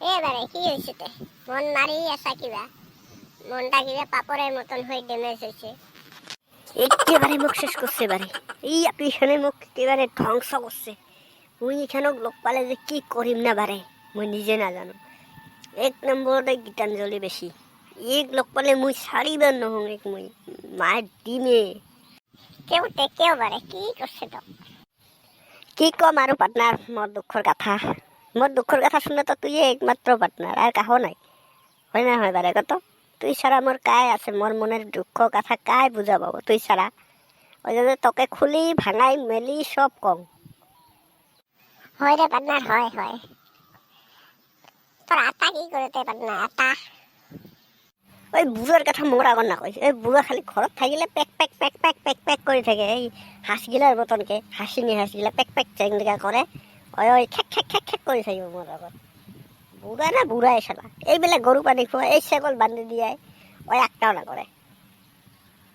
এবারে কি হয়েছে তে? মন মারি আসা কিবা মনটা কিবা পাপড়ের মতন হয়ে ড্যামেজ হয়েছে। একেবারে মুখ শেষ করছে এবারে। এই পিছনে মুখ একেবারে ধ্বংস করছে। মুই এখানে লোক পালে যে কি করিম না বারে মুই নিজে না জানো। এক নম্বরে গীতাঞ্জলি বেশি। এক লোক পালে মুই ছাড়িবার নহং এক মুই মায়ের ডিমে। কেউ বারে কি করছে তো? কি কম আরো পার্টনার মোর দুঃখর কথা। মোর দুঃখর কথা শুনলে তো তুই একমাত্র পার্টনার, আর কাহো নাই। হয় না হয় বারে কত? তুই ছাড়া মোর কায় আছে, মোর মনের দুঃখ কথা কায় বুঝা পাবো তুই ছাড়া? ওই জন্য তোকে খুলি ভাঙাই মেলি সব কম। হয় রে পার্টনার, হয় হয়। তোর আতা কি করতে পার্টনার? আতা ওই বুড়োর কথা মোর আগর না কইস। ওই বুড়ো খালি ঘৰত থাকিলে pack pack pack pack pack pack করে থাকে। এই হাঁসগিলার মতনকে হাসিনি হাঁসগিলা পেক পেক চেংলিকা করে। ওই ওই খেক খেক খেক খেক করে থাকিব মোর আগত। বুড়া না বুড়াই শালা। এইবিলাক গরু পানি খোৱা, এই ছাগল বান্ধি দিয়াই ওই একটাও না কৰে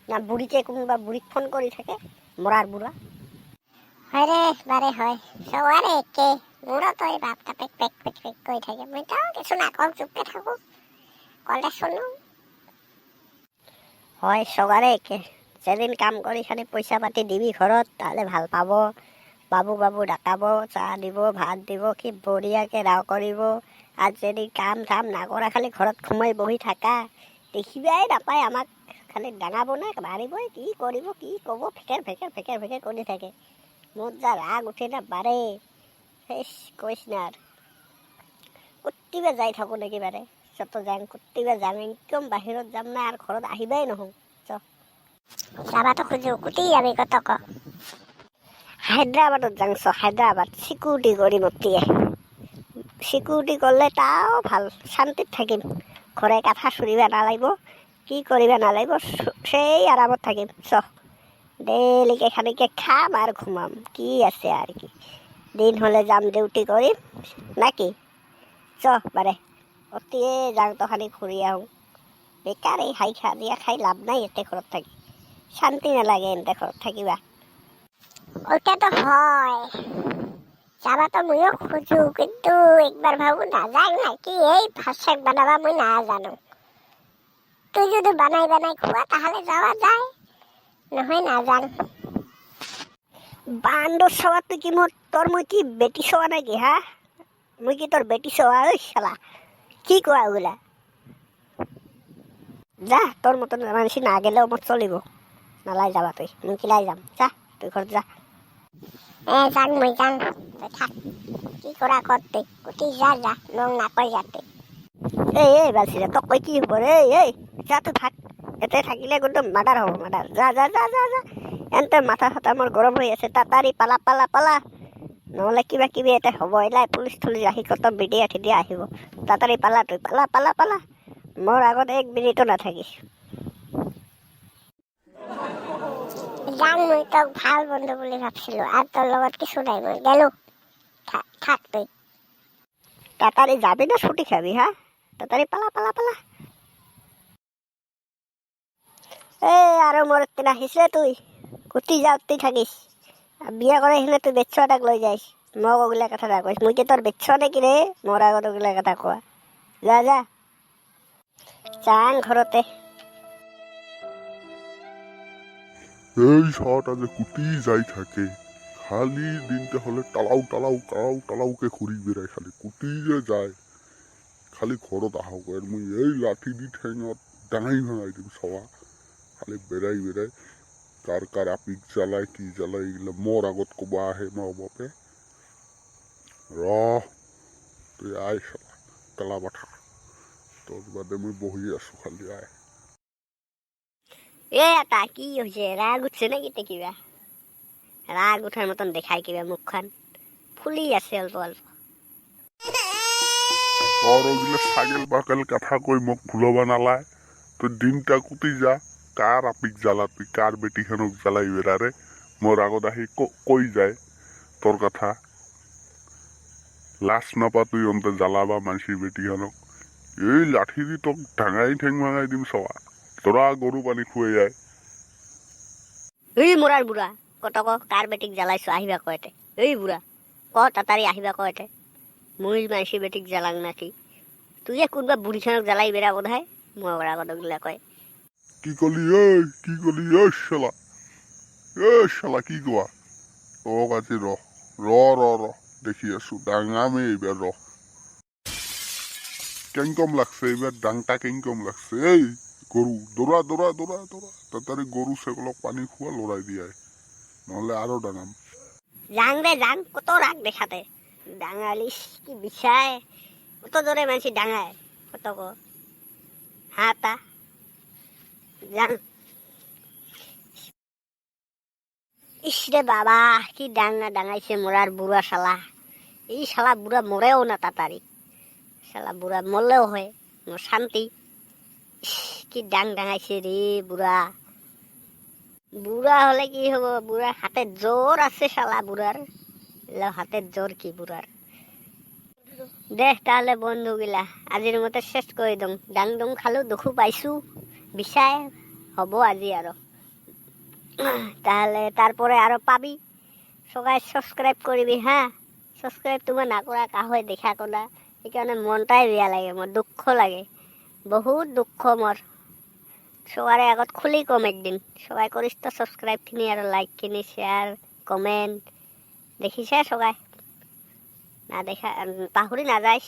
না। বুড়িকে কোনোবা বুড়িক ফোন কৰি থাকে মরার বুড়া। হয় রে বারে হয় সবারে একে। মোরও তো এই ভাবটা পেক পেক পেক পেক করে থাকে। মুই তো কিছু না কম চুপকে থাকো, কলটা শুনো। হয় সবারে একে। যেদিন কাম কৰি খালি পইচা পাতি দিবি ঘৰত তাহলে ভাল পাব। বাবু বাবু ডাকাব, চাহ দিব, ভাত দিব, কি বঢ়িয়াকে ৰাও কৰিব। আৰ যেদিন কাম ধাম না কৰা খালি ঘৰত সোমাই বহি থাকা, দেখিবাই নাপায় আমাক। খালি ডাঙাব না মাৰিবই, কি কৰিব কি ক'ব ফেকেৰ ফেকেৰ ফেকেৰ ফেকেৰ কৰি থাকে। মোর যা রাগ উঠে না বারে কইস না আর। কুত্তিবে যাই থাকো নাকি বারে যত যাং কুত্তিবে যাং, একদম বাহিৰত যাম না আৰ ঘৰত আহিবাই নহো। যাবা তো খুঁজো, কুটি যাবি কত ক? হায়দ্রাবাদত যাং চ, হায়দ্রাবাদ সিকিউরিটি করি মতিয়ে। সিকিউরিটি করলে তাও ভাল, শান্তিত থাকিম। ঘরে কাঠা চুরিবা নালাগিব, কি করিবা নালাগিব, সেই আরামত থাকিম চ। ডেলিকে খানিকে খাম আর ঘুমাম, কি আছে আর কি। দিন হলে যাম ডিউটি করিম নাকি। চ বারে অতিয়ে যাং তো খানি ঘুরি আহো। বেকার এই হাই খা দিয়া খাই লাভ নাই এতে ঘৰত থাকি। শান্তি নালাগে এতে ঘৰত থাকিবা। ওটা তো হয়, যাবা তো মইও খুঁজু, কিন্তু একবার ভাবু না যাই নাকি এই ভাত শাক বানাবা মুই না জানো। তুই যদি বানাই বানাই খোয়া তাহলে যাওয়া যায়, নহয় না যান। বান্দর সবা তুই কি মোর তোর মুই কি বেটি সবা নাকি? হ্যাঁ মুই কি তোর বেটি সবা? ওই শালা কি কোয়া ওগুলা? যা তোর মতন মানুষ না গেলেও মোর চলিব। নালাই যাবা তুই, মুই কিলাই যাম। যা তুই ঘর যা। যাং মুই যাং, তুই থাক কি করা করতে কুটি যা যা নং না কই যাতে। এই বালছিরা তো কই কি হব রে? এই যা তুই থাক, এতে থাকিলে কিন্তু মার্ডার হবো মার্ডার। যা যা যা যা যা। এনতে মাথা ফাটা আমার গরম হয়ে আছে, তাড়াতাড়ি পালা পালা পালা, নহলে কিবা কিবি এটা হব। এলাই পুলিশ থুলিশ আহি কত বিডি আঠি দিয়ে আহিব। তাড়াতাড়ি পালা তুই, পালা পালা পালা, মোর আগত এক মিনিটও না থাকিস। জান মুই তোক ভাল বন্ধু বুলি ভাবছিলো, আর তোর লগত কিছু নাই। মই গেলো, থাক তুই। তাড়াতাড়ি যাবি না ছুটি খাবি? হ্যাঁ তাড়াতাড়ি পালা পালা পালা। আরো মরতে নাহিস রে তুই, কুটি যাওয়াতেই থাকিস। বিয়া করে এখানে তুই বেচ্ছাটাক লই যাইস, মগ ওগুলা কথা না কইস। মুই কি তোর বেচ্ছ নাকি রে মোর আগত ওগুলা কথা কোয়া? যা যা চাং ঘরতে। এই শালাটা যে কুটি যাই থাকে, খালি দিনটা হলে টালাও টালাও টালাও টালাওকে ঘুরি বেড়ায়, খালি কুটি যে যায়, খালি ঘৰত আহক। আর মুই এই লাঠি দি ঠেঙত ডাঙাই ভাঙাই দিম সবা। খালি বেড়াই বেড়াই কার কার আপিক জ্বালায় কি জ্বালায় এগুলো মোর আগত কবা আহে। মা বাপে র তুই আয় শালা কালা বাঠা, তোর বাদে মুই বহি আছো, খালি আয়। এটা কি হয়েছে? রাগ উঠছে নাকি তে কিবা? রাগ উঠার মতন দেখায় কিবা মুখখান ফুলি আছে অল্প অল্প। তোর ওগুলো ছাগল বাকাল কথা কই মোক ভুলবা নালায়। তুই দিনটা কুটি যা, কার আপিক জ্বালা তুই, কার বেটি খানক জ্বালাই বেড়ারে মোর আগত আহি কই যায় তোর কথা। লাশ নাপা তুই অন্তে জ্বালাবা মানুষের বেটি খানক। এই লাঠি দি তোক ডাঙাই ঠেং ভাঙাই দিম সবা, তোরা গরু পানি খুয়ে যায়। এই মোরার বুড়া কত ক কার বেটিক জ্বালাইছো আহিবা কয়তে? এই বুড়া ক তাড়াতাড়ি আহিবা কয়তে? মুই মাইসি বেটিক জ্বালাং নাকি? তুই কোনবা বুড়িখানক জ্বালাই বেড়া বোধ হয় মরা কতগুলা কয় কি করলি কি করলি শালা শালা কি কোয়া ও কাছে র দেখি আছো ডাঙামে এবার কেঙ্কম লাগছে এবার ডাংটা কেঙ্কম লাগছে এই গরু দৌড়া দৌড়া দৌড়া দৌড়া তাড়াতাড়ি গরু সেগুলোক পানি খুয়া লড়াই দিয়ায় নহলে আরো ডাঙাম যাং রে যাং কত রাগ দেখাতে ডাঙালিস কি বিষায় কত জোরে মানুষ ডাঙায় কত গো হাতা যাং ইস রে বাবা কি ডাঙা ডাঙাইছে মোরার বুড়া শালা এই শালা বুড়া মরেও না তাড়াতাড়ি শালা বুড়া মরলেও হয় মোর শান্তি ইস, কি ডাং ডাঙাইছে রে বুড়া বুড়া হলে কি হব বুড়ার হাতে জোর আছে শালা বুড়ার হাতের জোর কি বুড়ার দেখ তাহলে বন্ধু গিলা আজির মতো শেষ করে দং ডাং ডং খালো দুখু পাইছো বিষায় হব আজি আরো তাহলে তারপরে আরো পাবি সবাই সাবস্ক্রাইব করবি হ্যাঁ সাবস্ক্রাইব তোমার না করা কাহয় দেখা কোনা সেইকাৰণে মনটাই বেয়া লাগে মোর দুঃখ লাগে বহুত দুঃখ মোর সবার আগত খুলি কম একদিন সবাই করিস তো সাবস্ক্রাইব খিনি আর লাইক খিনি শেয়ার কমেন্ট দেখিছে সবাই না দেখা পাহৰি নাযাইছ